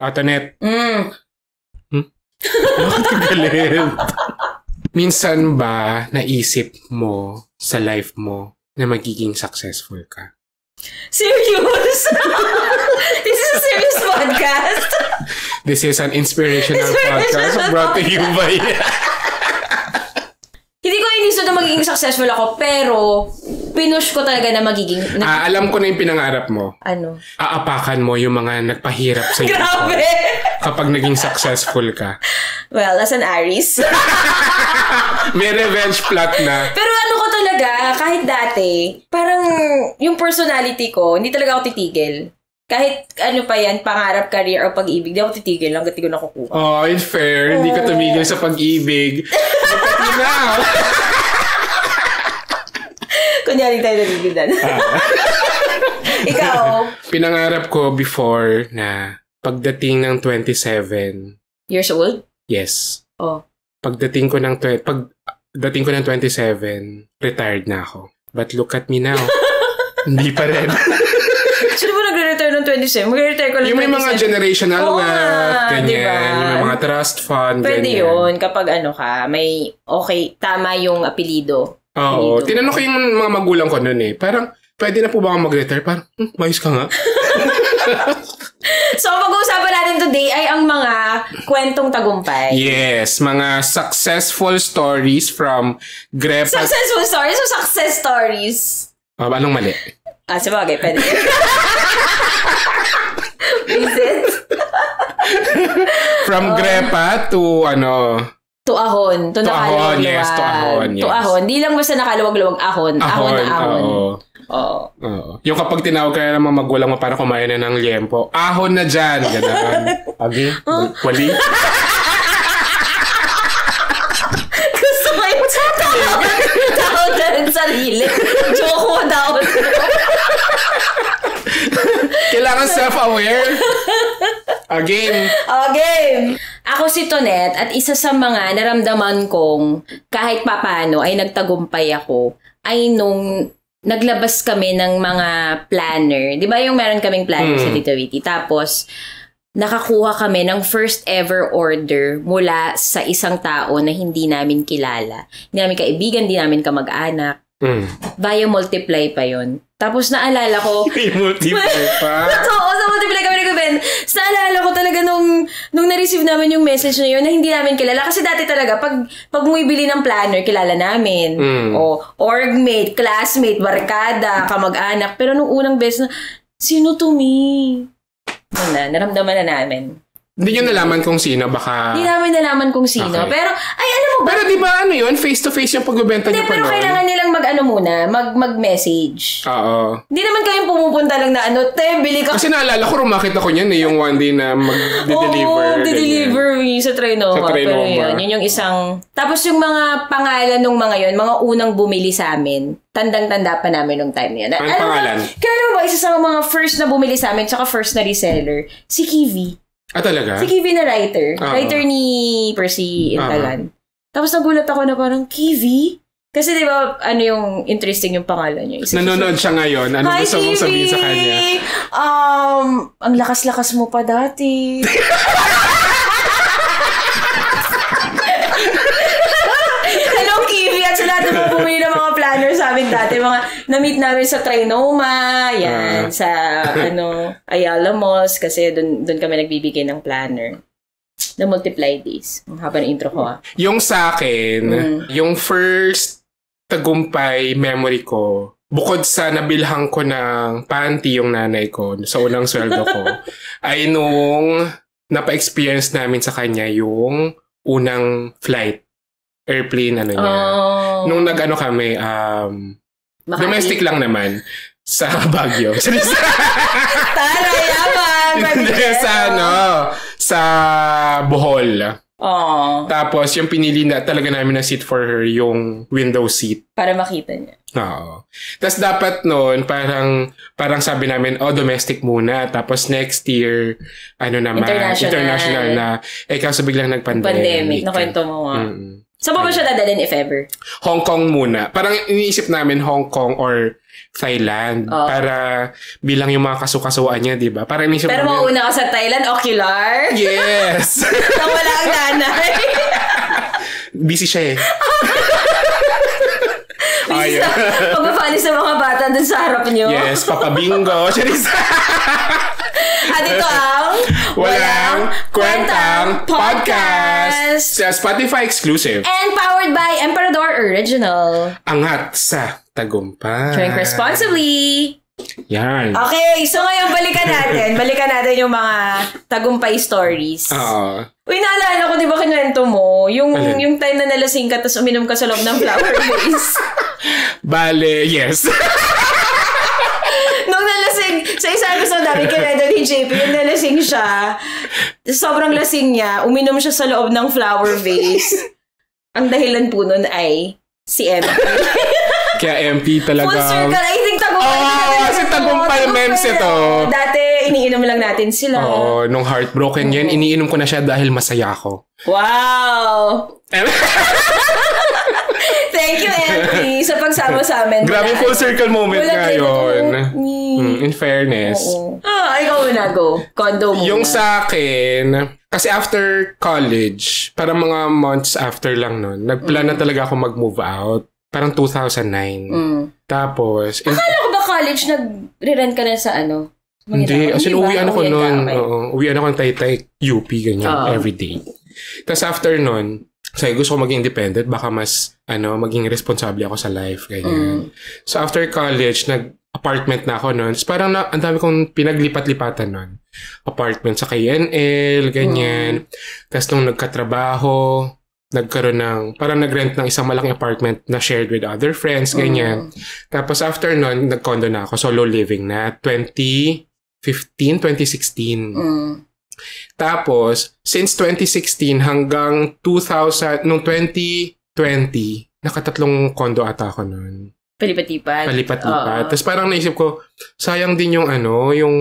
Atanet. Bakit ka galit? Minsan ba naisip mo sa life mo na magiging successful ka? Serious? This is a serious podcast. This is an inspirational podcast brought to you by... Hindi ko iniso na magiging successful ako, pero pinush ko talaga na magiging... alam ko na yung pinangarap mo. Ano? Aapakan mo yung mga nagpahirap sa iyo. Grabe! Kapag naging successful ka. Well, as an Aries. May revenge plot na. Pero ano ko talaga, kahit dati, parang yung personality ko, hindi talaga ako titigil. Kahit ano pa yan, pangarap, career, o pag-ibig, di ako titigil hanggat di ko nakukuha. Oh, it's fair. Hindi ka tumigil sa pag-ibig. Look now. Kunyari tayo naligidan. Ikaw? Pinangarap ko before na pagdating ng 27. Years old? Yes. Oh. Pagdating ko ng 27, retired na ako. But look at me now. Hindi pa rin. Sino ba nagre-retire ng 27? Mag-retire ko lang 27. Yung may mga generational wealth, ganyan. Diba? Yung may mga trust fund, pwede ganyan. Yun, kapag ano ka, may okay, tama yung apelido. Oo. Tinanong ko yung mga magulang ko noon eh. Parang, pwede na po ba akong mag-retire? Parang, mayos ka nga. So, pag-uusapan natin today ay ang mga kwentong tagumpay. Yes, mga successful stories from Grepa. Successful stories o success stories? Anong mali? Sabagay, pwede. Is it? From Grepa to Tuahon. To ahon, yes. To ahon, yes. To ahon. Di lang basta nakaluwag-luwag ahon. Ahon na ahon. Oo. Yung kapag tinawag ka na ng mga magulang mo para kumain na ng liempo, ahon na dyan. Ganun. Agi? Wali? Gusto ko yung tawag na rin sarili. Joke mo daw. Kailangan self-aware. Again. Ako si Tonet at isa sa mga naramdaman kong kahit papano ay nagtagumpay ako ay nung naglabas kami ng mga planner. Di ba yung meron kaming planner sa Tito Witty? Tapos, nakakuha kami ng first ever order mula sa isang tao na hindi namin kilala. Hindi namin kaibigan, hindi namin kamag-anak. Via Multiply pa yun. Tapos naalala ko... Multiply pa? Oo, sa Multiply kami nag-event. Tapos naalala ko talaga nung na-receive namin yung message na yun na hindi namin kilala. Kasi dati talaga, pag bumibili ng planner, kilala namin. O orgmate, classmate, barkada, kamag-anak. Pero nung unang beses na, sino to me? Naramdaman na namin. Hindi nyo nalaman kung sino, baka... Hindi namin nalaman kung sino. Okay. Pero, alam mo ba? Pero di ba yun? Face-to-face yung pagbebenta nyo pa pero kailangan nilang mag-message. Oo. Hindi naman kayong pumupunta lang na bili ka. Kasi naalala ko, rumakit ako niyan yung one day na mag-deliver. Deliver sa Trinoma. Pero yun yung isang... Tapos yung mga pangalan ng mga yun, mga unang bumili sa amin, tandang-tanda pa namin nung time na yun. Ang pangalan? Kaya mo ba, isa sa mga first na bumili sa amin, tsaka first na reseller, si Kiwi. Talaga? Si Kiwi na writer. Writer ni Percy Intalan. Tapos nagulat ako na parang, Kiwi? Kasi di ba, yung interesting yung pangalan niya. Nanonood siya ngayon. Ano gusto mong sabihin sa kanya? Ang lakas-lakas mo pa dati. Hello, Kiwi. At sa lahat ng bumili ng mga planner sa amin dati. Mga na-meet namin sa Trinoma. Yan. Sa, Ayala Malls. Kasi doon kami nagbibigay ng planner. The Multiply Days. Ang haba ng intro ko, Yung sa akin, yung first tagumpay memory ko, bukod sa nabilhan ko ng panty yung nanay ko sa unang sweldo ko, ay nung napa-experience namin sa kanya yung unang flight. Airplane, niya. Nung kami, domestic lang naman. Sa Baguio. Tara, yaman! Sa Bohol. Tapos, yung pinili na talaga namin na seat for her, yung window seat. Para makita niya. Oo. Tapos, dapat noon, parang sabi namin, domestic muna. Tapos, next year, international na. Kaso biglang nag-pandemic. Nakwento mo nga. Saan ba siya dadalhin if ever? Hong Kong muna. Parang iniisip namin Hong Kong or Thailand para bilang yung mga kasukasuan niya, di ba? Parang iniisip pero namin. mauna ka sa Thailand, ocular? Yes! Nang wala ang nanay. Busy siya eh. Pagpapalis ng mga bata dun sa harap niyo. Yes, Papa Bingo. At ito ang Walang Kwentang Podcast. Sa Spotify exclusive. And powered by Emperador Original. Angat sa tagumpay. Drink responsibly. Yan. Okay, so ngayon balikan natin yung mga tagumpay stories. Oo. Uy, naalala ko, di ba kinuwento mo? Yung time na nalasing ka tapos uminom ka sa loob ng flower vase. Bale, yes. Nung nalasing, sa isang episode namin kinuwento ni JP, yung nalasing siya, sobrang lasing niya, uminom siya sa loob ng flower vase. Ang dahilan po nun ay si MP. Kaya MP talaga. Full circle, I think tagumpay. Kasi tagumpay memes ito. Dati, iniinom lang natin sila. Oo, nung heartbroken yan, iniinom ko na siya dahil masaya ako. Wow! Thank you, MP, sa pagsama sa amin. Grabe full circle moment nga yun. In fairness. Ikaw muna, go. Condo muna. Yung sa akin, kasi after college, parang mga months after lang nun, nagplan na talaga ako mag-move out. Parang 2009. Tapos... Akala ko ba college nag-rerent ka na sa ano? Hindi. As in, uwian ako nun. Uwian ako ng Taytay, UP, ganyan, everyday. Tapos after nun, sabi gusto ko maging independent, baka mas, maging responsable ako sa life, ganyan. So after college, nag-apartment na ako nun. So parang ang dami kong pinaglipat-lipatan nun. Apartment sa KNL, ganyan. Tapos nung nagkatrabaho, nagkaroon ng, parang nag-rent ng isang malaking apartment na shared with other friends, ganyan. Tapos after nun, nag-condo na ako, solo living na, 2015, 2016. Tapos, since 2016 hanggang 2000, nung 2020, nakatatlong condo ata ako nun. Palipat-lipat. Tapos parang naisip ko, sayang din yung yung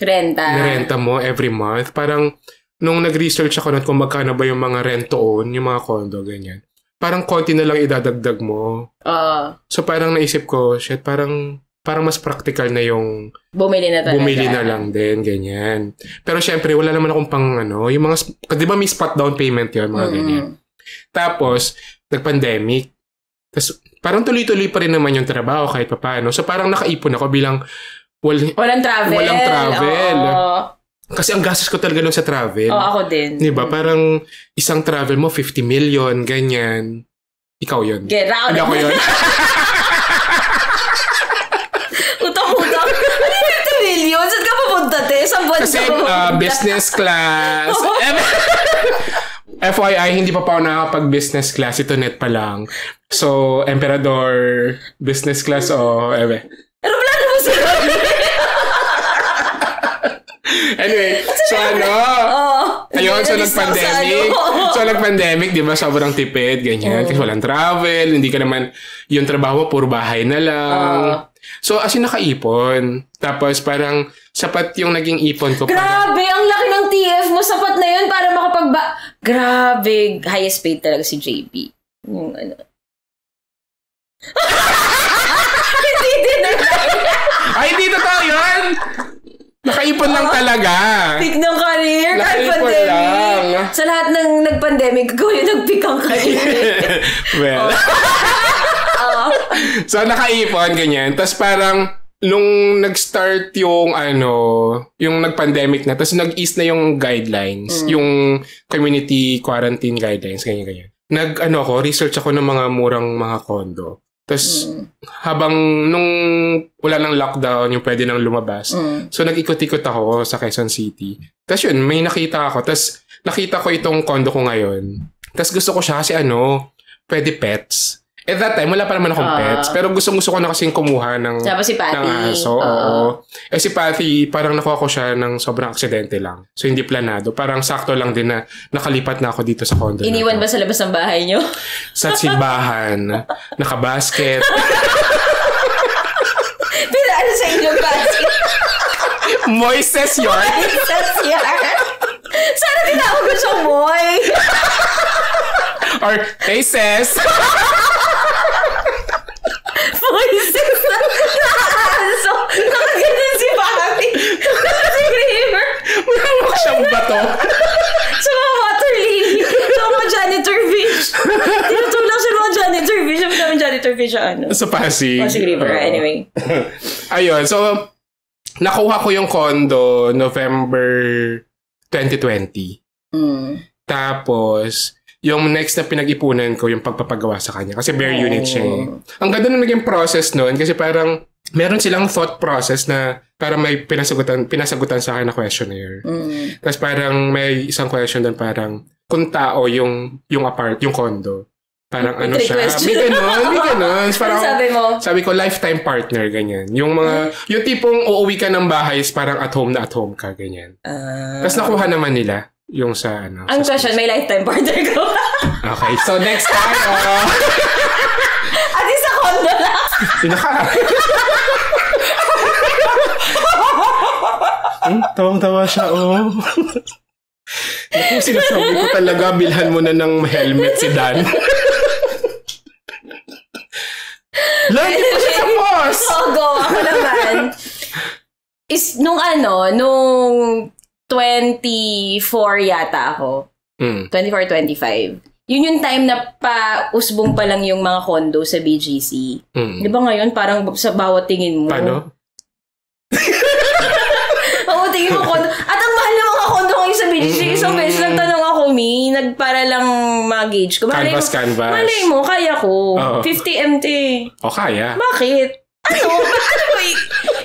renta mo every month. Parang, nung nag-research ako kung magkano ba yung mga rent-to-own, yung mga condo, ganyan. Parang konti na lang idadagdag mo. So parang naisip ko, shit, parang mas practical na yung bumili na lang din, ganyan. Pero syempre, wala naman akong pang yung mga, di ba may spot down payment yun, mga ganyan. Tapos, nag-pandemic. Tapos, parang tuloy-tuloy pa rin naman yung trabaho kahit papaano. So parang nakaipon ako bilang walang travel. Kasi ang gastos ko talaga nun sa travel. Ako din. Diba? Parang isang travel mo, 50 million, ganyan. Ikaw yun. Get out. Hindi ako yun. Utang-utang. Ano yung 50 million? Saan ka pupunta, te? Sa buwan kasi business class. FYI, hindi pa ako nakakapag-business class. Ito net pa lang. So, Emperador, business class Aeroplano mo sila. Anyway, so ayun, so nag-pandemic. So nag-pandemic, di ba, sobrang tipid, ganyan. Kasi walang travel, hindi ka naman, yung trabaho mo, puro bahay na lang. So, as in, nakaipon. Tapos, parang, sapat yung naging ipon ko. Grabe, ang laki ng TF mo. Sapat na yun para Grabe, highest paid talaga si JB. Yung Hindi din na. Ay, hindi totoo yun! Nakaipon lang talaga. Peak ng career. Nakaipon lang. Sa lahat ng nag-pandemic, ikaw yung nag-peak ang career. Well. So, nakaipon, ganyan. Tapos parang, nung nag-start yung yung nag-pandemic na, tapos nag-ease na yung guidelines, yung community quarantine guidelines, ganyan. Research ako ng mga murang mga condo. Tapos, habang nung wala nang lockdown, yung pwede nang lumabas. So, nag-ikot-ikot ako sa Quezon City. Tapos yun, may nakita ako. Tapos, nakita ko itong condo ko ngayon. Tapos, gusto ko siya kasi pwede pets. At that time, wala pa naman akong pets. Pero gusto ko na kasing kumuha ng si Patty. Ng aso. Oo. Si Patty, parang nakuha ko siya ng sobrang aksidente lang. So, hindi planado. Parang sakto lang din na nakalipat na ako dito sa condo. Iniwan ba sa labas ng bahay nyo? Sa simbahan. Nakabasket. Pinaan sa inyong basket. Moises yun. Sana tinawag ko siyang Moy. Or, hey, sis! Voices na aso. Nakaganon si Papi. Si Kramer. Malamok siyang bato. Sa mga water lily. Sa mga janitor fish. Tinutulak siya mga janitor fish. Sabi namin janitor fish siya ano. Sa Pasig. Pasig River. Anyway. Ayun. So, nakuha ko yung condo November 2020. Tapos, yung next na pinag-ipunan ko, yung pagpapagawa sa kanya. Kasi bare unit siya eh. Ang ganda na naging process nun kasi parang meron silang thought process na parang may pinasagutan sa akin na questionnaire. Tapos parang may isang question doon parang kung tao yung condo. Parang ano siya. May ganun. Parang, sabi mo? Sabi ko, lifetime partner, ganyan. Yung tipong uuwi ka ng bahay, parang at home ka, ganyan. Tapos nakuha naman nila. Yung sa ano. Ang question, may lifetime partner ko. Okay, so next time. At isa condo lang. Tawang-tawa siya, Naku, sinasabi ko talaga, bilhan mo na ng helmet si Dan. Lagi pa siya tapos! Go. Ako naman. Nung 24 yata ako. 24-25. Yun yung time na pa-usbong pa lang yung mga condo sa BGC. Di ba ngayon, parang sa bawat tingin mo. Paano? Oo, tingin mo condo. At ang mahal ng mga condo ngayon sa BGC. Isang beses nagtanong ako, nagpara lang mag-gauge ko. Canvas. Malay mo, kaya ko. 50 MT. O, kaya. Bakit? Ano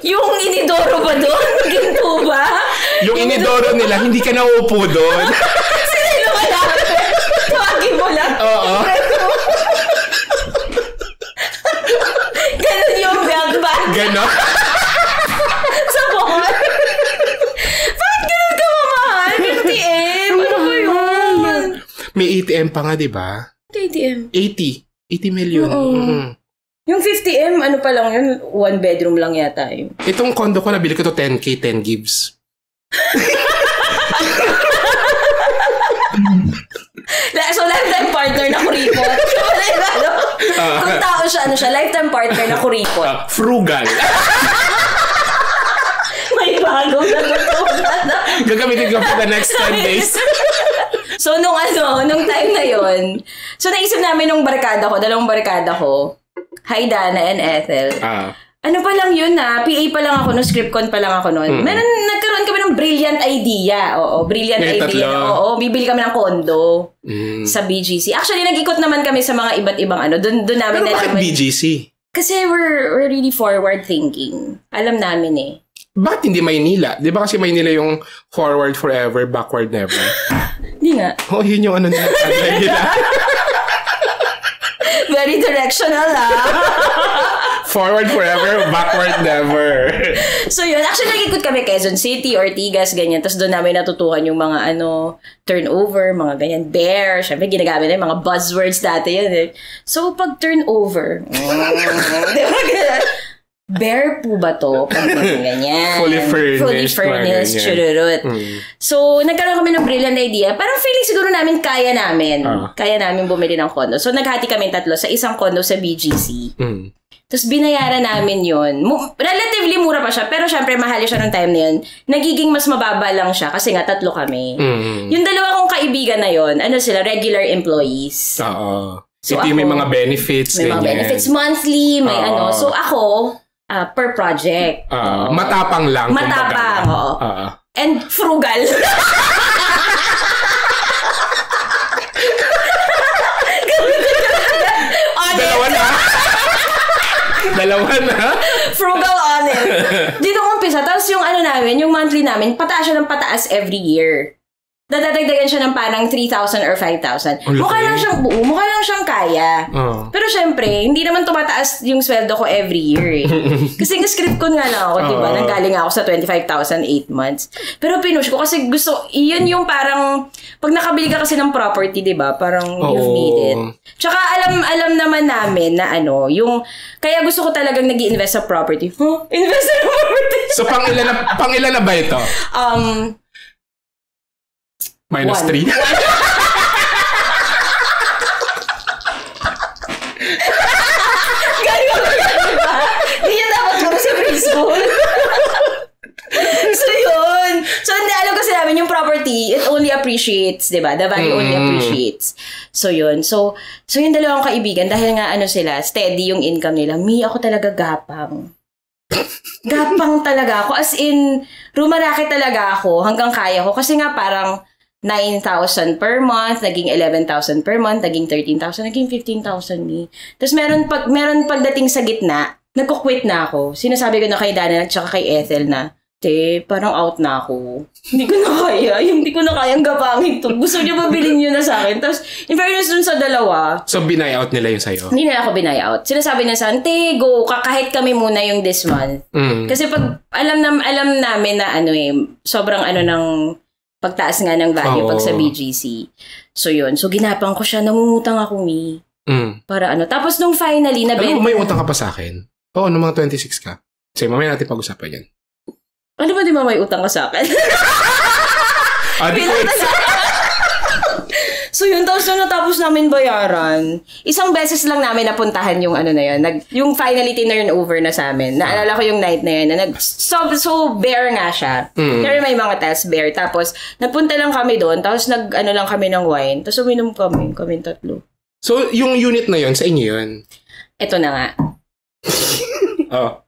yung inidoro ba doon? Ginto ba? Yung inidoro nila, hindi ka nauupo doon. Sino ka lang? Tawagin mo lang. Oo. Ganon yung belt bag. Ganon? Sa bukod. Bakit ganon ka mamahal? 50M? Ano ba yun? May ATM pa nga, di ba? ATM? 80 million. Yung 50M, ano pa lang yun? 1 bedroom lang yata yun. Itong condo ko, nabili ko to 10K, 10 gives. So, lifetime partner na kuripot. Kung tao siya, lifetime partner na kuripot. Frugal. May bagong natutunan. Gagamitin ko for the next 10 days. So, nung time na yon, so naisip namin nung dalawang barkada ko, hi Dana and Ethel. Ano pa lang yun PA pa lang ako, scriptcon pa lang ako noon. Nagkaroon kami ng brilliant idea. Brilliant idea. Bibili kami ng condo sa BGC. Actually, nag-ikot naman kami sa mga iba't ibang Doon namin nalaman. Pero bakit BGC? Kasi we're really forward thinking. Alam namin eh. Bakit hindi Maynila? Di ba kasi Maynila yung forward forever, backward never? Hindi nga. Yun yung nila. Very directional Forward forever, backward never. So yun, actually nag-ikot kami Quezon City, Ortigas, ganyan. Tapos doon namin natutuhan yung mga turnover, mga ganyan, bear. Siyempre ginagamit na yung mga buzzwords dati yan eh. So pag turnover, bear po ba to? Pag ganyan. Fully furnished. Chururut. So, nagkaroon kami ng brilliant idea. Parang feeling siguro namin kaya namin. Kaya namin bumili ng condo. So, naghati kami tatlo sa isang condo sa BGC. Tapos, binayaran namin yun. Relatively mura pa siya. Pero, syempre, mahal siya nung time na yun. Nagiging mas mababa lang siya kasi nga tatlo kami. Yung dalawa kong kaibigan na yun, sila, regular employees. Oo. So, may mga benefits. May mga benefits monthly, may So, ako, per project. Matapang lang. Matapang, oo. And frugal. Dalawa na? Frugal honest. Dito umpisa. Tapos yung namin, yung monthly namin, pataas siya ng pataas every year. Dadagdagan siya ng parang 3,000 or 5,000. Mukha lang siyang buo. Mukha lang siyang kaya. Pero syempre, hindi naman tumataas yung sweldo ko every year eh. Kasi yung script ko nga lang ako, diba? Nanggaling ako sa 25,000 8 months. Pero pinush ko kasi gusto, iyan yung parang, pag nakabili ka kasi ng property, diba? Parang you've made it. Tsaka alam naman namin na yung, kaya gusto ko talagang nag-i-invest sa property. Invest sa property? So, pang-ilan na ba ito? -3? namin yung property, it only appreciates, di ba? The value only appreciates. So, yun. So yung dalawang kaibigan, dahil nga sila, steady yung income nila, ako talaga gapang. Gapang talaga ako. As in, rumaraki talaga ako hanggang kaya ko. Kasi nga parang 9,000 per month, naging 11,000 per month, naging 13,000, naging 15,000 ni. Tapos meron pagdating sa gitna, nagko-quit na ako. Sinasabi ko na kay Dana at saka kay Ethel na, parang out na ako. Hindi ko na kaya. Hindi ko na kayang gapangin to. Gusto niyo ba bilhin niyo na sa akin? Tapos, in fairness dun sa dalawa. So, binay-out nila yung sa'yo? Hindi nila ako binay-out. Sinasabi na sa akin, go, kahit kami muna yung this month. Kasi pag, alam namin na sobrang ng pagtaas nga ng value pag sa BGC. So, yun. So, ginapang ko siya. Nangungutang ako, Para Tapos, nung finally, nabenta. May utang ka pa sa akin? Oo, nung mga 26 ka. Sige, mamaya natin pag-usapan yan. Ano ba di ba may utang ka sa akin? So yun, tapos nung natapos namin bayaran, isang beses lang namin napuntahan yung na yun. Yung finally tinurn over na sa amin. Naalala ko yung night na yun. So bare nga siya. Pero may mga test bare. Tapos nagpunta lang kami doon. Tapos lang kami ng wine. Tapos uminom kami tatlo. So yung unit na yun, sa inyo yun? Ito na nga.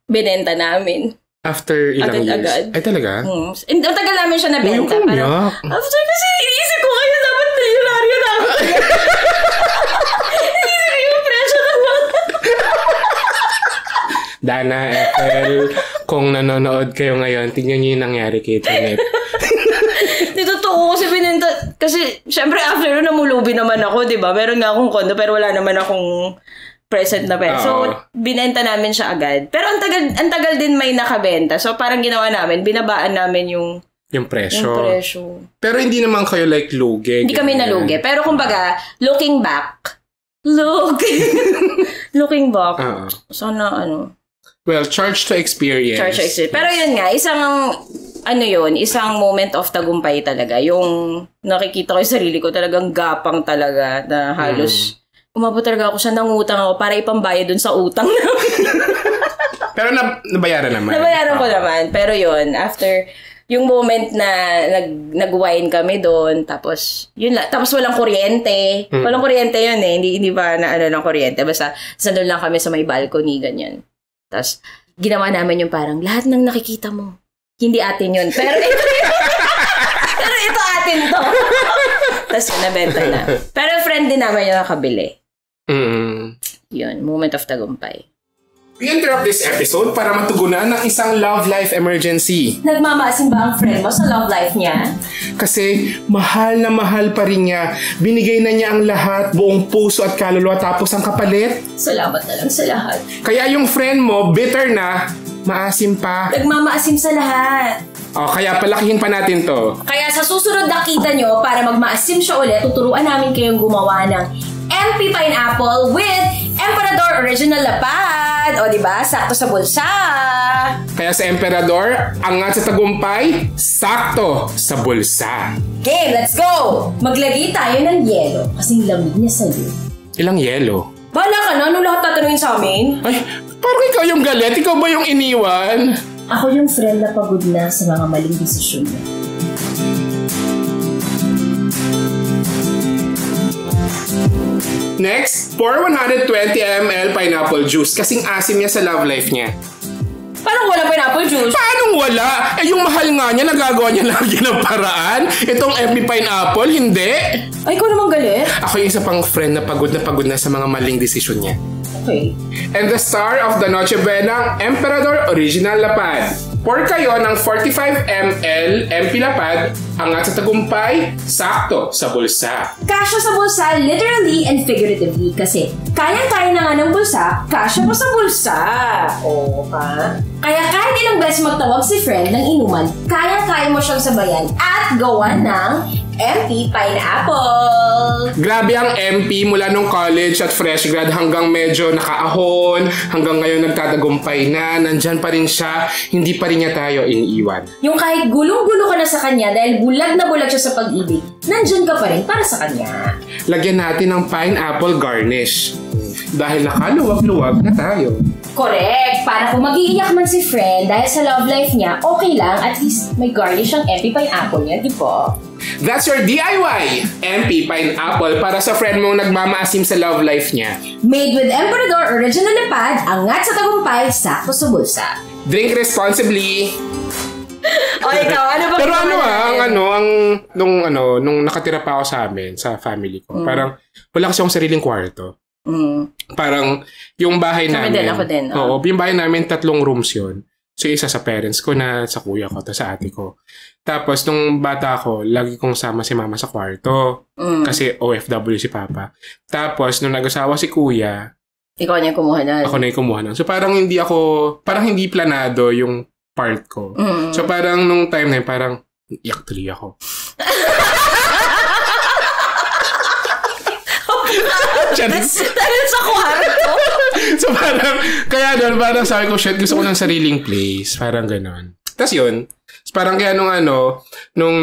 Binenta namin. After ilang years? Agad. Ay, talaga? Ang tagal namin siya nabenta. After kasi iniisip ko kayo dapat milyonaryo na ako. Iniisip ko yung presyo ng mga. Dana, Ethel, kung nanonood kayo ngayon, tingnan niyo yung nangyari kay Janet. Totoo kasi binenta. Kasi, syempre after namulubi naman ako, di ba? Meron nga akong kondo pero wala naman akong present na pera. So, binenta namin siya agad. Pero ang tagal din may nakabenta. So, parang ginawa namin, binabaan namin yung presyo. Pero hindi naman kayo like lugi. Hindi kami nalugi. Pero kumbaga, looking back. Sana Well, charge to experience. Pero yun nga, isang moment of tagumpay talaga. Yung nakikita ko yung sarili ko, talagang gapang talaga na halos umabot talaga ako sa nangutang ako para ipambayad dun sa utang namin. Pero nabayaran naman. Nabayaran ko naman. Pero yun, after yung moment na nag-wine kami doon, tapos yun lang. Tapos walang kuryente. Walang kuryente yun Hindi pa ng kuryente. Basta sandun lang kami sa may balcony, ganyan. Tapos ginawa namin yung parang lahat ng nakikita mo, hindi atin yun. Pero ito atin to. Tapos yun, nabenta na. Pero friend din naman yung nakabili. Yun, moment of tagumpay. We interrupt this episode para matugunan ng isang love life emergency. Nagmamaasin ba ang friend mo sa love life niya? Kasi mahal na mahal pa rin niya. Binigay na niya ang lahat, buong puso at kaluluwa, tapos ang kapalit. Salamat na lang sa lahat. Kaya yung friend mo, bitter na, maasim pa. Nagmamaasim sa lahat. Kaya palakihin pa natin to. Kaya sa susunod na kita nyo, para magmaasim siya ulit, tuturuan namin kayong gumawa ng MP Pineapple with Emperador Original Lapad. O diba? Sakto sa bulsa. Kaya sa Emperador, angat sa tagumpay, sakto sa bulsa. Okay, let's go! Maglagay tayo ng yelo kasing lamig niya sa'yo. Ilang yelo? Bahala ka na. Anong lahat tatanungin sa amin? Ay, parang ikaw yung galit. Ikaw ba yung iniwan? Ako yung friend na pagod na sa mga maling desisyon niya. Next, pour 120 ml pineapple juice. Kasing asim niya sa love life niya. Paano wala pineapple juice? Paano wala? Yung mahal nga niya, nagagawa niya lagi ng paraan. Itong MP Pineapple, hindi. Ay, ikaw naman galit. Ako yung isa pang friend na pagod na sa mga maling desisyon niya. Okay. And the star of the Noche Buena, Emperador Original Lapad. Pour kayo ng 45 ml MP Lapad, angat sa tagumpay, sakto sa bulsa. Kasya sa bulsa, literally and figuratively, kasi kaya-kaya na nga ng bulsa, kasya mo sa bulsa. Oo ka? Kaya kahit ilang beses magtawag si friend ng inuman, kaya-kaya mo siyang sabayan at gawa ng MP Pineapple. Grabe ang MP mula nung college at fresh grad hanggang medyo nakaahon, hanggang ngayon nagtatagumpay na, nandyan pa rin siya, hindi pa rin niya tayo iniiwan. Yung kahit gulong-gulo ka na sa kanya dahil bulag na bulag siya sa pag-ibig, nandyan ka pa rin para sa kanya. Lagyan natin ng pineapple garnish. Dahil nakaluwag-luwag na tayo. Correct. Para kung mag-iiyak man si friend dahil sa love life niya, okay lang. At least may garnish ang MP Pineapple niya, di ba? That's your DIY! MP Pineapple para sa friend mong nagmamaasim sa love life niya. Made with Emperador Original Lapad, angat sa tagumpay, sakto sa bulsa. Drink responsibly. O ikaw, ano ba? Pero nung nakatira pa ako sa amin, sa family ko, parang wala kasi akong sariling kwarto. Parang yung bahay namin. Ako din. Oo, yung bahay namin 3 rooms yun. So isa sa parents ko na, sa kuya ko, tapos sa ate ko. Tapos nung bata ko, lagi kong sama si mama sa kwarto. Kasi OFW si papa. Tapos nung nag-asawa si kuya, ikaw na yung kumuha na. Ako na yung kumuha na. So parang hindi planado yung part ko. So parang nung time na yun, parang iyak tuloy ako. Dahil sa kwarto. So parang, kaya doon, parang sabi ko, shit, gusto ko ng sariling place. Parang ganon. Tapos yun, parang kaya nung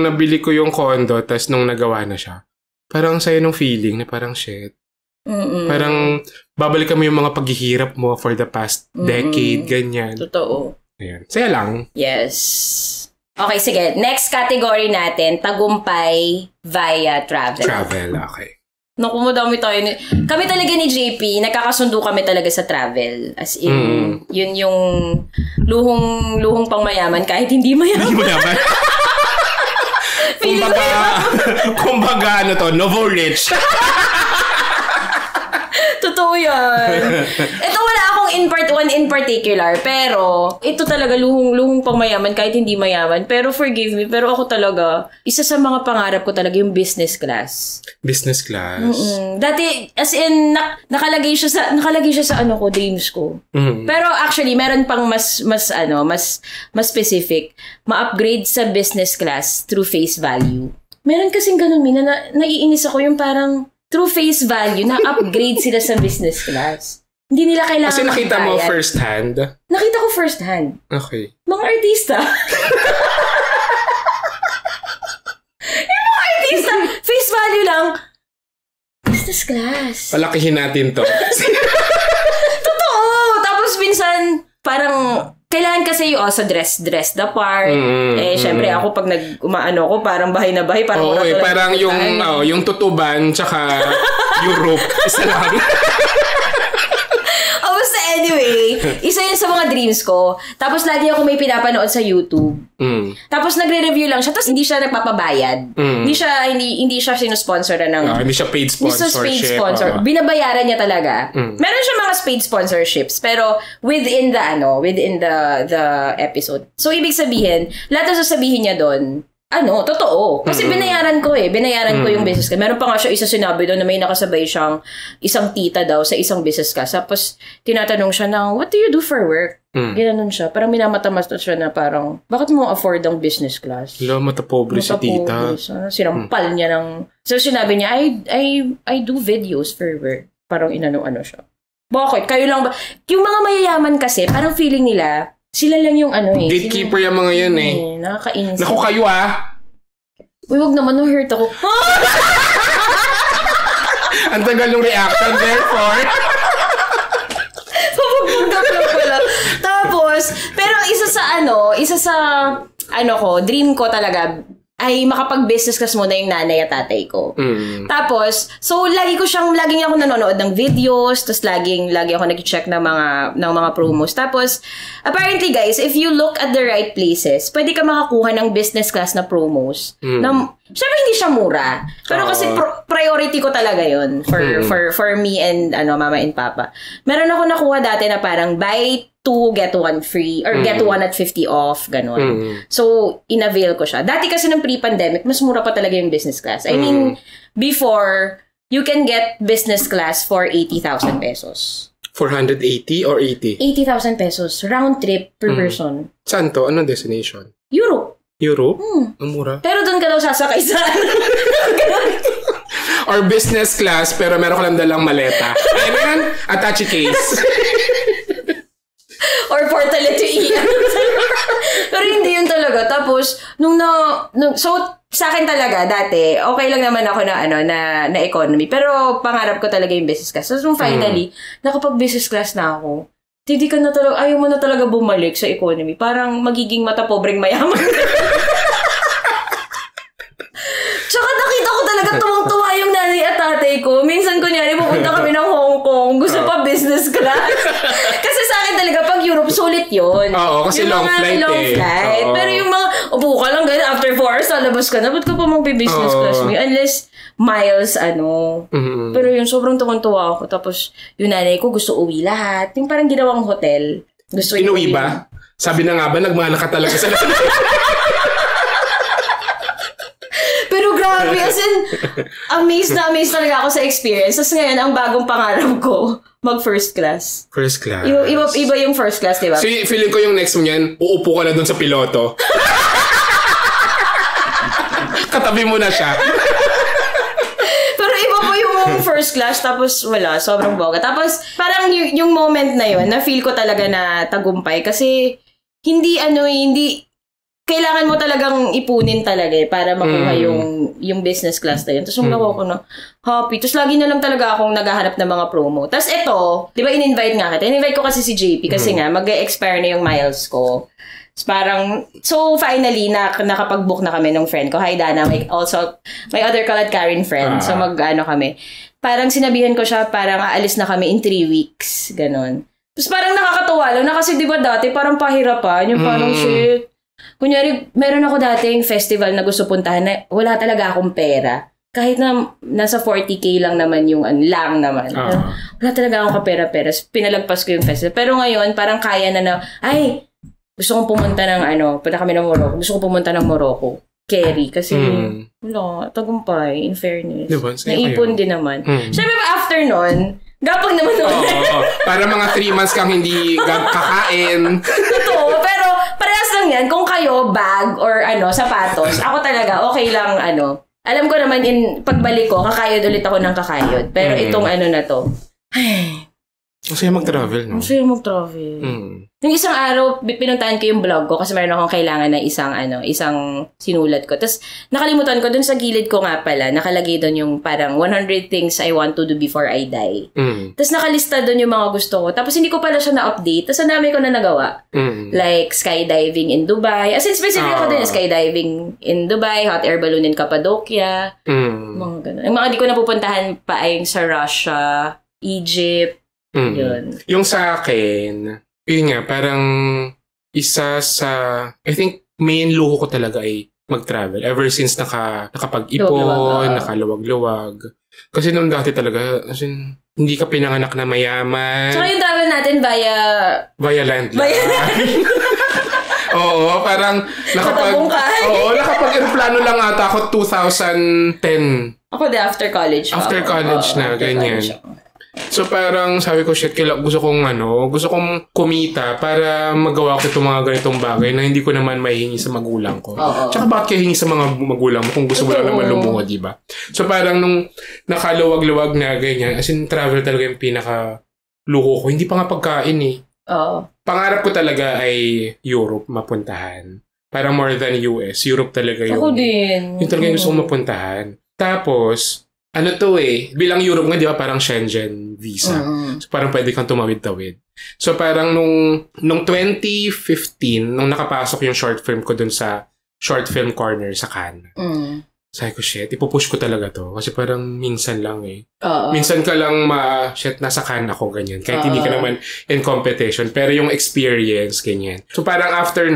nabili ko yung condo, tapos nung nagawa na siya, parang sa'yo nung feeling na parang shit. Parang babalik kami yung mga paghihirap mo for the past decade, ganyan. Totoo. Ayan. Saya lang. Yes. Okay, sige. Next category natin, tagumpay via travel. Travel, okay. Naku, madami tayo. Kami talaga ni JP, nagkakasundo kami talaga sa travel. As in, yun yung luhong pang mayaman kahit hindi mayaman. Hindi mayaman? kumbaga, novo rich. Totoo yan. Ito wala akong one in particular, pero ito talaga luhong pang mayaman kahit hindi mayaman. Pero forgive me, pero ako talaga, isa sa mga pangarap ko talaga yung business class. Business class? Dati, as in, nakalagay siya sa dreams ko. Pero actually, meron pang mas specific, ma-upgrade sa business class through face value. Meron kasing ganun, naiinis ako yung parang through face value, na-upgrade sila sa business class. Hindi nila kailangan kasi nakita mo first hand? Nakita ko first hand. Okay. Mga artista. Yung mga artista, face value lang, business class. Palakihin natin to. Totoo. Tapos minsan, parang, kailangan kasi yung sa dress the part. Syempre ako pag umaano ko, parang bahay na bahay. Parang parang yung tutuban, tsaka yung rope. Isa lang. Anyway, isa yun sa mga dreams ko. Tapos lagi ako may pinapanood sa YouTube. Tapos nagre-review lang siya. Tapos hindi siya nagpapabayad. Hindi siya sinusponsoran ng... hindi siya paid sponsorship. Binabayaran niya talaga. Meron siya mga paid sponsorships. Pero within the episode. So, ibig sabihin, lahat ng sasabihin niya doon, totoo. Kasi binayaran ko ko yung business class. Meron pa nga siya isa sinabi doon na may nakasabay siyang isang tita daw sa isang business class. Tapos, tinatanong siya na, what do you do for work? Ginanon siya. Parang minamatamas siya na parang, bakit mo afford ang business class? Matapobre si tita. Sinampal niya ng... So, sinabi niya, I do videos for work. Parang inano-ano siya. Bakit? Kayo lang ba? Yung mga mayayaman kasi, parang feeling nila, sila lang yung gatekeeper yung mga yan nakakainis. Naku kayo Uy, wag naman, hurt ako. Ang tagal ng reaction, therefore. Pabagpagdap pala. Tapos, pero isa sa dream ko talaga, ay makapag-business class muna yung nanay at tatay ko. Tapos, so lagi ako nanonood ng videos, tapos lagi ako nag-check ng mga promos. Tapos, apparently guys, if you look at the right places, pwede ka makakuha ng business class na promos. Siyempre hindi siya mura. Pero kasi priority ko talaga yun for me and mama and papa. Meron ako nakuha dati na parang buy 2, get 1 free, or get 1 at 50 off, gano'n. So, inavail ko siya. Dati kasi ng pre-pandemic, mas mura pa talaga yung business class. I mean, before, you can get business class for 80,000 pesos. 480 or 80? 80,000 pesos. Round trip per person. Saan to? Anong destination? Europe. Europe? Ang mura. Pero doon ka daw sasakay sa... Or business class, pero meron ka lang dalang maleta. Ano yan? Attache case. Or portal to iyan. Pero hindi yun talaga. Tapos, nung so, sa akin talaga, dati, okay lang naman ako na economy. Pero, pangarap ko talaga yung business class. So, finally, nakapag-business class na ako. Hindi ka na talaga, ayaw mo na talaga bumalik sa economy. Parang magiging mata pobreng mayaman. Tsaka nakita ko talaga tuwang-tuwa yung nanay at tatay ko. Minsan, kunyari, pupunta kami ng Hong Kong. Gusto pa business class. Kasi sa akin talaga, pag Europe, sulit yun. Oo, kasi yung long flight Oo. Pero yung mga, upo ka lang, ganyan, after 4 hours, lalabas ka na. Ba't ka pa magbe-business class mo? Unless, miles, Pero yung sobrang tuwang-tuwa ako. Tapos, yung nanay ko, gusto uwi lahat. Yung parang ginawang hotel. Gusto inuwi ba? Sabi na nga ba, nagmana ka talaga sa Pero grabe, as in, amazed talaga ako sa experience. Tapos ngayon, ang bagong pangarap ko, mag-first class. First class. Iba yung first class, di ba? So, feeling ko yung next mo niyan, uupo ka na dun sa piloto. Katabi mo na siya. Pero iba po yung first class, tapos wala, sobrang boga. Tapos, parang yung moment na yun, na-feel ko talaga na tagumpay. Kasi, hindi, kailangan mo talagang ipunin talaga para makuha yung business class na yun. Tapos yung nakuha ko na happy. Tapos lagi na lang talaga akong naghahanap ng mga promo. Tapos ito, di ba in-invite nga kita? In-invite ko kasi si JP kasi nga mag-expire na yung miles ko. Tapos parang, so finally, nakapag-book na kami ng friend ko. Hi Dana, my other Kalad Karen friend. So kami. Parang sinabihan ko siya, parang aalis na kami in 3 weeks. Ganon. Tapos parang nakakatuwa lang na kasi di ba dati parang pahirapan. Yung parang shit. Kunyari, meron ako dating festival na gusto puntahan na wala talaga akong pera. Kahit na nasa 40K lang naman yung lang naman. Wala talaga akong kapera-pera. Pinalagpas ko yung festival. Pero ngayon, parang kaya na gusto kong pumunta ng punta kami ng Morocco. Gusto kong pumunta ng Morocco. Kerry. Kasi, wala, tagumpay, in fairness. Diba? Naipon din naman. Siyempre, after nun, gapang naman ulit. Para mga 3 months kang hindi kakain. Totoo, pero parehas lang yan. Kung kayo, bag or sapatos, ako talaga, okay lang, Alam ko naman, pagbalik ko, kakayod ulit ako ng kakayod. Pero itong na to, Masaya mag-travel, no? Masaya mag-travel. Yung isang araw, pinuntahan ko yung blog ko kasi meron akong kailangan na isang sinulat ko. Tapos, nakalimutan ko, dun sa gilid ko nga pala, nakalagay dun yung parang 100 things I want to do before I die. Tapos, nakalista dun yung mga gusto ko. Tapos, hindi ko pala siya na-update. Tapos, ang dami ko na nagawa. Like, skydiving in Dubai. As in, specific ako din, skydiving in Dubai, hot air balloon in Cappadocia. Mga ganun. Yung mga di ko napupuntahan pa ay sa Russia, Egypt. Yun. Yung sa akin, yun nga, parang isa sa, I think, main luho ko talaga ay mag-travel. Ever since nakapag-ipon, nakaluwag-luwag. Kasi nung dati talaga, as in, hindi ka pinanganak na mayaman. Tsaka yung travel natin via land lang. Oo, parang nakapag-aeroplano lang ata ako 2010. Ako after college. After college na, ganyan. So parang sabi ko, shit, gusto kong kumita para magawa ko itong mga ganitong bagay na hindi ko naman maihingi sa magulang ko. Tsaka bakit kayo hingi sa mga magulang mo kung gusto mo lang naman lumuha, diba? So parang nung nakaluwag-luwag na ganyan, as in travel talaga yung pinaka-luho ko. Hindi pa nga pagkain eh. Pangarap ko talaga ay Europe mapuntahan. Parang more than US. Europe talaga yun. Ako din. Yung talaga yung gusto kong mapuntahan. Tapos, bilang Europe nga, di ba, parang Schengen visa. So, parang pwede kang tumawid-tawid. So, parang nung 2015, nung nakapasok yung short film ko dun sa short film corner sa Cannes. Sabi ko, shit, ipupush ko talaga to. Kasi parang minsan lang eh. Minsan ka lang nasa Cannes ako, ganyan. Kahit hindi ka naman in competition. Pero yung experience, ganyan. So, parang after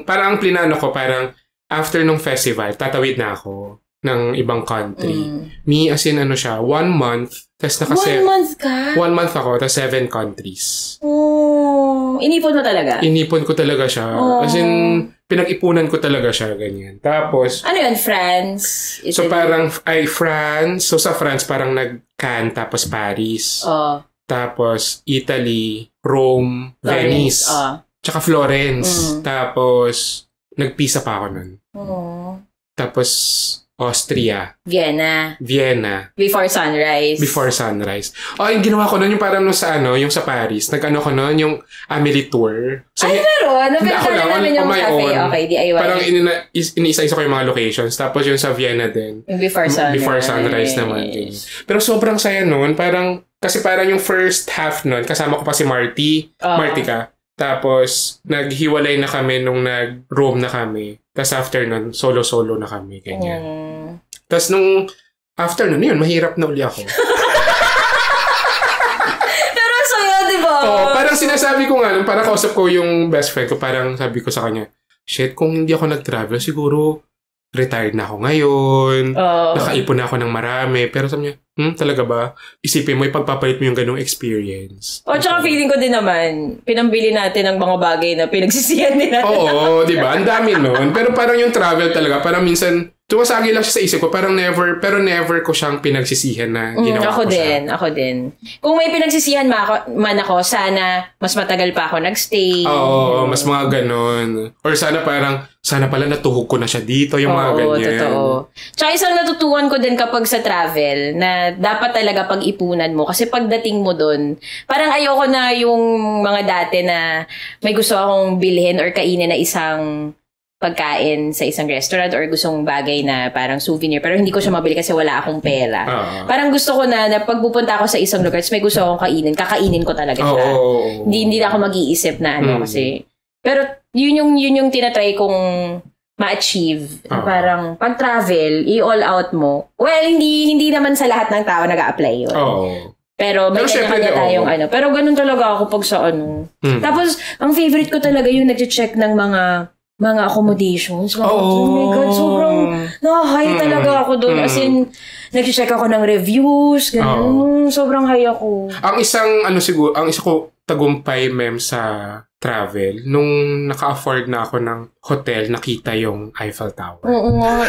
parang ang plinano ko, parang after nung festival, tatawid na ako ng ibang country. Me, as in 1 month. Tas 1 month ka? 1 month ako, tas 7 countries. Inipon mo talaga? Inipon ko talaga siya. As in, pinag-ipunan ko talaga siya, ganyan. Tapos, ano yun, France? Italy? So parang, France. So sa France, parang Cannes, tapos Paris. Tapos, Italy, Rome, Venice. Tsaka Florence. Tapos, nag-Pisa pa ako nun. Tapos, Austria. Vienna. Before sunrise. Yung ginawa ko nun, yung parang sa yung sa Paris. Nag-ano ko nun, yung Amelie Tour. So, meron. Nabenta namin yung cafe. Okay, DIY. Parang iniisa-isa ko yung mga locations. Tapos yung sa Vienna din. Yung before sunrise naman. Pero sobrang saya nun. Kasi parang yung first half nun, kasama ko pa si Marty. Marty ka. Tapos, naghiwalay na kami nung nag-roam na kami. Tapos after nun, solo-solo na kami. Ganyan. Tapos nung after nun, yun, mahirap na uli ako. Pero saya, di ba? Parang sinasabi ko nga, parang kausap ko yung best friend ko, parang sabi ko sa kanya, shit, kung hindi ako nag-travel, siguro retired na ako ngayon. Nakaipon na ako ng marami. Pero sabi niya, talaga ba? Isipin mo, ipagpapalit mo yung ganung experience. Tsaka feeling ko din naman, pinambili natin ang mga bagay na pinagsisihan nila. Oo, di ba? Ang dami nun. Pero parang yung travel talaga, parang minsan, tumasagi lang siya sa isip ko, parang never ko siyang pinagsisihan na ginawa ko siya. Ako din. Kung may pinagsisihan man ako, sana mas matagal pa ako nagstay. Oo, mas mga ganon. Or sana pala natuhog ko na siya dito, yung mga ganyan. Oo, totoo. Tsaka isang natutuhan ko din kapag sa travel, na dapat talaga pag-ipunan mo. Kasi pagdating mo dun, parang ayoko na yung mga dati na may gusto akong bilhin or kainin na isang pagkain sa isang restaurant or gustong bagay na parang souvenir pero hindi ko siya mabili kasi wala akong pera. Parang gusto ko na pag pupunta ako sa isang lugar may gusto akong kakainin ko talaga siya. Hindi na ako mag-iisip na kasi pero yun yung tinatry kong ma-achieve. Parang pag-travel, i-all out mo. Well, hindi naman sa lahat ng tao nag-a-apply yun. Pero may kanya-kanya tayong Pero ganun talaga ako pag sa Tapos, ang favorite ko talaga yung nag-check ng mga accommodations. Oh my God, sobrang na-high talaga ako doon. As in, nag-check ako ng reviews, ganun. Sobrang high ako. Ang isang ko tagumpay, ma'am, sa travel, nung naka-afford na ako ng hotel, nakita yung Eiffel Tower. Oo nga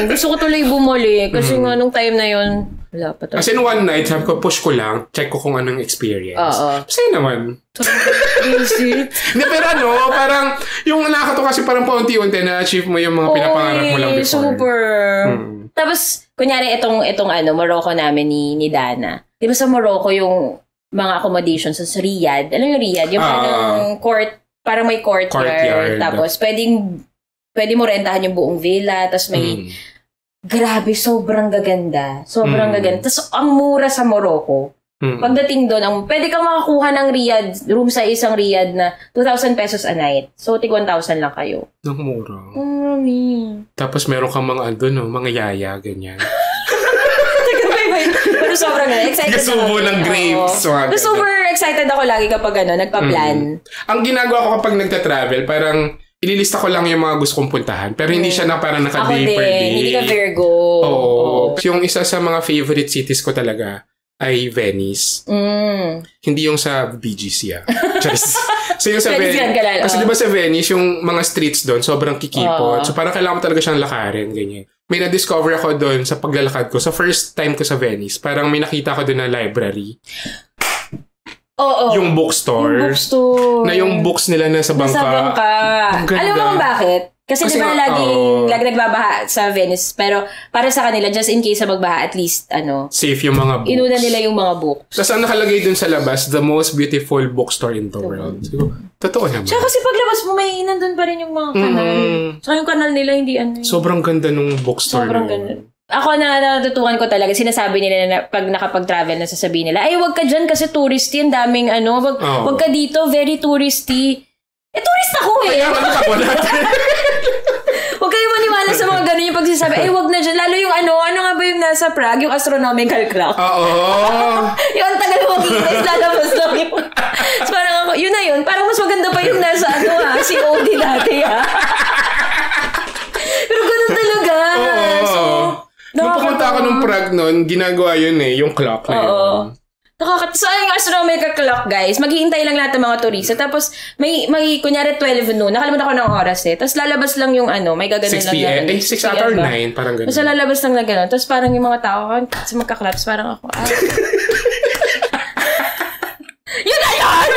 Gusto ko tuloy bumalik kasi nga nung time na yun, wala pa talaga. As in one night, sabi ko, push ko lang, check ko kung anong experience. Kasi naman. Hindi, pero parang, yung nakakatawa kasi parang paunti-unti na-achieve mo yung mga pinapangarap mo lang before. Super. Tapos, kunyari, itong Morocco namin ni Dana. Di ba sa Morocco yung mga accommodations sa Riyadh. Alam mo yung Riyadh? Yung parang may courtyard. Tapos, pwede mo rentahan yung buong villa. Tapos may, grabe, sobrang gaganda. Tapos, ang mura sa Morocco. Pagdating doon, pwede kang makakuha ng room sa isang Riyadh na 2,000 pesos a night. So, tig 1,000 lang kayo. Ang mura. Marami. Tapos, meron kang mga mga yaya, ganyan. Pero sobrang excited ako. Gasubo ng grapes. Super excited ako lagi kapag nagpa-plan. Ang ginagawa ko kapag nagta-travel, parang ililista ko lang yung mga gusto kong puntahan. Pero hindi siya na parang naka-day per day. Hindi ka Virgo. Yung isa sa mga favorite cities ko talaga ay Venice. Hindi yung sa BGC. So yung sa Venice. Kasi diba sa Venice, yung mga streets doon, sobrang kikipot. So parang kailangan ko talaga siyang lakarin. Ganyan. May na-discover ako doon sa paglalakad ko. Sa first time ko sa Venice, parang may nakita ko doon na library. Yung bookstore. Na yung books nila nasa bangka. Alam mo kung bakit? Kasi diba lagi nagbabaha sa Venice. Pero para sa kanila, just in case na magbaha, at least, safe yung mga books. Inuna nila yung mga books. Tapos ang nakalagay dun sa labas, the most beautiful bookstore in the world. So, totoo naman. Tsaka kasi paglabas mo, may nandun pa rin yung mga kanal. Tsaka yung kanal nila, hindi Sobrang ganda nung bookstore. Sobrang ganda. Ako natutukan ko talaga, sinasabi nila na pag nakapag-travel na sasabihin nila, ay, wag ka dyan kasi touristy, ang daming wag ka dito, very touristy. Tourist ako Kaya Huwag kayo maniwala sa mga ganun yung pagsasabi, ay, wag na dyan. Lalo yung ano nga ba yung nasa Prague, yung astronomical clock. Yung tagal mo mag-iinis, lalabas lang yung... So, parang ako, yun na yun. Parang mas maganda pa yung nasa COD dati, Pero ganun talaga. So, nung pumunta ako ng Prague nun, ginagawa yun yung clock na yun. So, yung astronomical clock, guys, maghihintay lang lahat ng mga turista. Tapos, may kunyari 12 noon, nakalimutan ko ng oras Tapos, lalabas lang yung may gaganon 6 p.m. 6 or 9, parang gano'n. Tapos, lalabas lang na gano'n. Tapos, parang yung mga tao, kasi magka-claps, parang ako, yun na yun!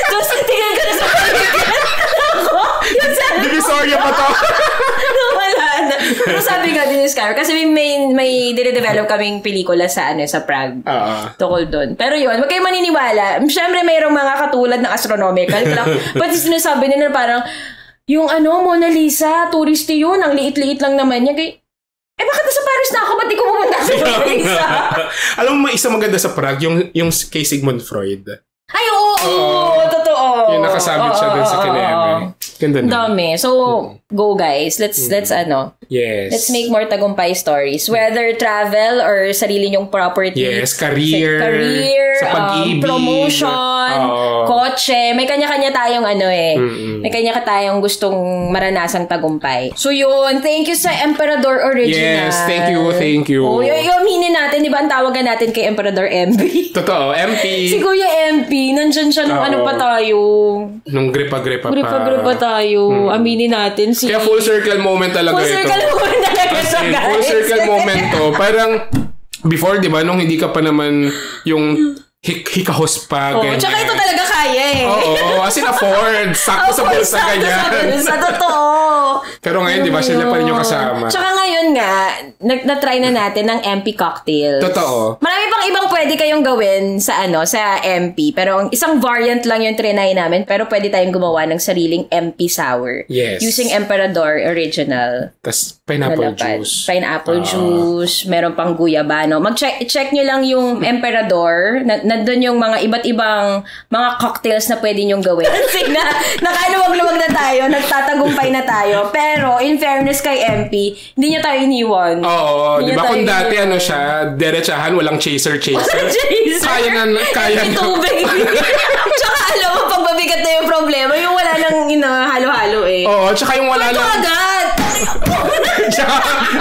Tapos, tingnan ko na sa paligan. Ako, yun sa... Divisoria pa to. Wala na. sabi nga din ni Skyro, kasi may dire-develop kaming pelikula sa Prague. Tukol doon. Pero yun, wag kayong maniniwala. Siyempre, mayroong mga katulad ng astronomical. Pati sinasabi nila parang, yung Mona Lisa, tourist yun, ang liit-liit lang naman niya. Bakit nasa Paris na ako? Ba't di ko pumunta sa Mona Lisa? Alam mo, isa maganda sa Prague, yung kay Sigmund Freud. Ay, oo, totoo. Yung nakasabit siya dun sa kineme. Ganda na. Dami. So, go guys. Let's Yes. Let's make more tagumpay stories. Whether travel or sarili nyong property. Yes, career. Sa pag-ibig. Promotion. Kotse. May kanya-kanya tayong May kanya-kanya tayong gustong maranasang tagumpay. So yun, thank you sa Emperador Original. Yes, thank you. Oh, yung aminin natin, di ba ang tawagan natin kay Emperador MP? Totoo, MP. Si Kuya MP, nandyan siya nung pa tayo. Nung gripa-gripa pa. Gripa-gripa tayo. Aminin natin. Kaya full circle moment talaga ito. Full circle moment to. Parang, before, di ba, nung hindi ka pa naman yung hikahos pa. Tsaka ito talaga kaya as in afford. Sakto sa bulsa ganyan. Sa totoo. Pero ngayon, di ba, sila pa rin yung kasama. Tsaka ngayon nga, na-try na natin ng MP cocktails. Totoo. Marami pang ibang pwede kayong gawin sa sa MP. Pero isang variant lang yung trinay namin. Pero pwede tayong gumawa ng sariling MP sour. Yes. Using Emperador Original. Tas pineapple juice. Pineapple juice. Meron pang guyabano. Check nyo lang yung Emperador. Nandun yung mga iba't ibang mga cocktails na pwede nyong gawin. Kasi nakaluwag-luwag na tayo. Nagtatagumpay na tayo. Pero, in fairness kay MP, hindi niya tayo iniwan. Oo, di ba kung dati siya, derechahan, walang chaser. Walang chaser. Kaya na. Tubig. Tsaka alam mo, pag mabigat na yung problema, yung wala nang halo-halo Oo, tsaka yung wala nang... agad!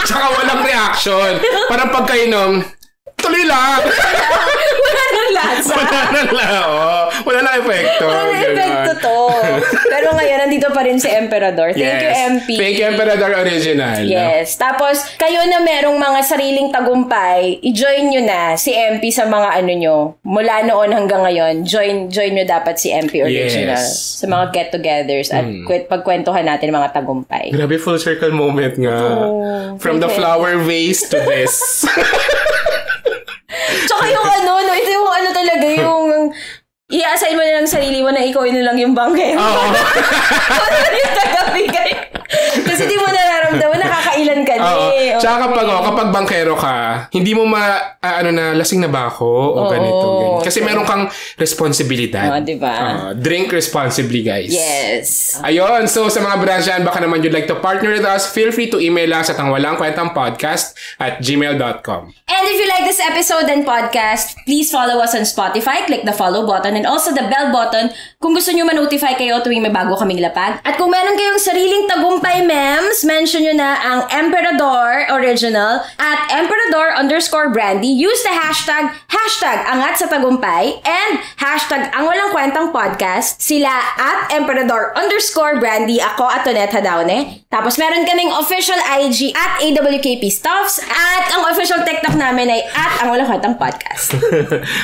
tsaka walang reaction. Parang pagkainom, tuloy lang. Wala nang lasa. Wala nang epekto. Wala nang epekto to. Pero ngayon, nandito pa rin si Emperador. Thank you, MP. Thank you, Emperador Original. Yes. Tapos, kayo na merong mga sariling tagumpay, i-join nyo na si MP sa mga nyo. Mula noon hanggang ngayon, join nyo dapat si MP Original. Yes. Sa mga get-togethers at pagkwentuhan natin mga tagumpay. Grabe, full circle moment nga. From the flower vase to this. Tsaka yung ito yung talaga yung i-assign mo na lang sarili mo na ikaw na lang yung bangkero. Ano na yung tagabigay? Kasi di mo nararamdaman, nakakailan ka Tsaka kapag bangkero ka, hindi mo na lasing na ba ako o ganito. Kasi meron kang responsibilidad. Diba? Drink responsibly, guys. Yes. Ayun, so sa mga bransyan, baka naman you'd like to partner with us, feel free to email us at angwalangkwentangpodcast@gmail.com. And if you like this episode and podcast, please follow us on Spotify, click the follow button and also the bell button kung gusto nyo ma-notify kayo tuwing may bago kaming lapag. At kung meron kayong sariling tagumpay memes, mention nyo na ang Emperador Original at Emperador_Brandy. Use the hashtag angat sa tagumpay and hashtag ang walang kwentang podcast. Sila at Emperador_Brandy. Ako at Tonet Hadaone. Tapos meron kaming official IG at AWKP Stuffs at ang official TikTok namin ay at ang walang kwentang podcast.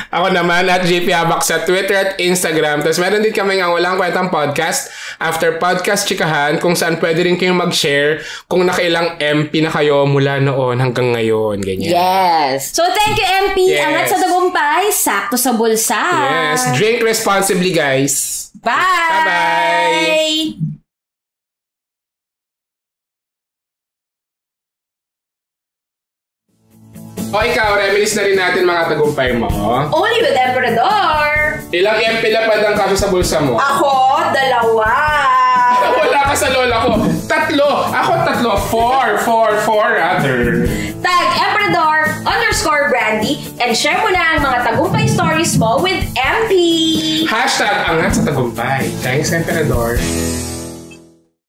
Ako naman at JP Habak sa Twitter at Instagram. Tapos meron din kaming ang walang kwentang podcast after podcast chikahan kung saan pwede rin kayong mag-share kung nakailang MP na kayo mula noon hanggang ngayon. Ganyan. Yes. So thank you MP. Yes. Angat sa tagumpay, sakto sa bulsa. Yes. Drink responsibly, guys. Bye! Bye-bye! O ikaw, reminis na rin natin mga tagumpay mo. Only with Emperador. Ilang MP lapad ang kaso sa bulsa mo? Ako, 2. Wala ka sa lola ko. 3. Ako 3. 4 rather. Tag Emperador_Brandy and share mo na ang mga tagumpay stories mo with MP. Hashtag angat sa tagumpay. Thanks, Emperador.